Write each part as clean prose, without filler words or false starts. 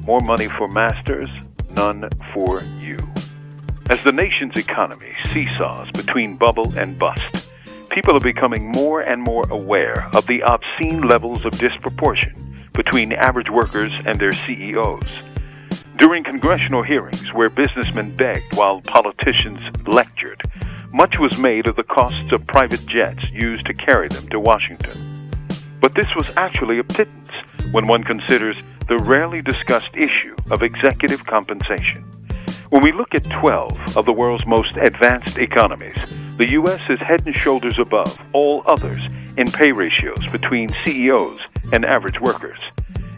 More money for masters, none for you. As the nation's economy seesaws between bubble and bust, people are becoming more and more aware of the obscene levels of disproportion between average workers and their CEOs. During congressional hearings where businessmen begged while politicians lectured, much was made of the costs of private jets used to carry them to Washington. But this was actually a pittance when one considers the rarely discussed issue of executive compensation. When we look at 12 of the world's most advanced economies, the U.S. is head and shoulders above all others in pay ratios between CEOs and average workers.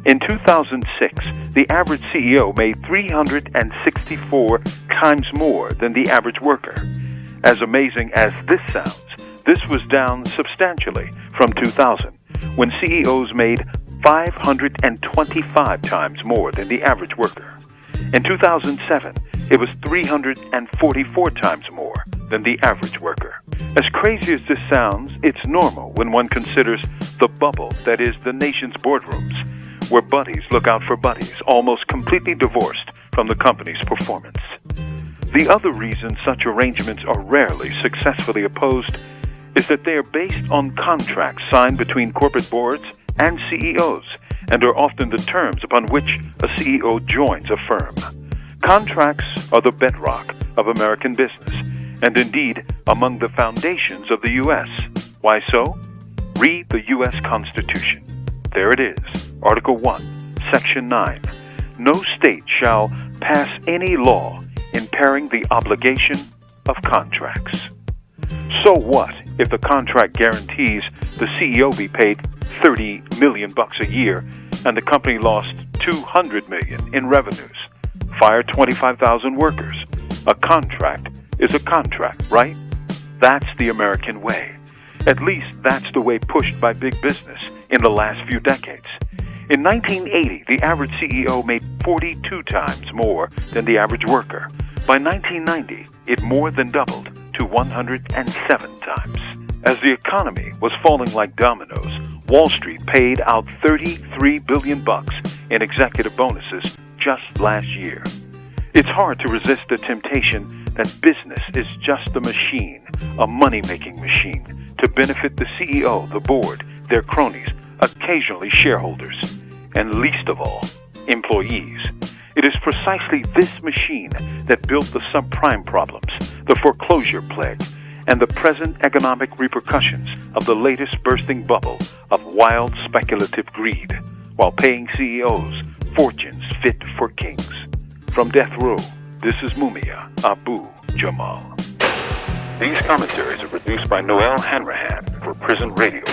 In 2006, the average CEO made 364 times more than the average worker. As amazing as this sounds, this was down substantially from 2000, when CEOs made 525 times more than the average worker. In 2007, it was 344 times more than the average worker. As crazy as this sounds, it's normal when one considers the bubble that is the nation's boardrooms, where buddies look out for buddies, almost completely divorced from the company's performance. The other reason such arrangements are rarely successfully opposed is that they are based on contracts signed between corporate boards and CEOs, and are often the terms upon which a CEO joins a firm. Contracts are the bedrock of American business, and indeed among the foundations of the U.S. Why so? Read the U.S. Constitution. There it is, Article 1, Section 9. No state shall pass any law impairing the obligation of contracts. So what if the contract guarantees the CEO be paid $30 million a year and the company lost $200 million in revenues? Fire 25,000 workers. A contract is a contract, right? That's the American way. At least that's the way pushed by big business in the last few decades. In 1980, the average CEO made 42 times more than the average worker. By 1990, it more than doubled to 107 times. As the economy was falling like dominoes, Wall Street paid out $33 billion in executive bonuses just last year. It's hard to resist the temptation that business is just a machine, a money-making machine, to benefit the CEO, the board, their cronies, occasionally shareholders, and least of all, employees. It is precisely this machine that built the subprime problems, the foreclosure plague, and the present economic repercussions of the latest bursting bubble of wild speculative greed, while paying CEOs fortunes fit for kings. From death row, this is Mumia Abu-Jamal. These commentaries are produced by Noel Hanrahan for Prison Radio.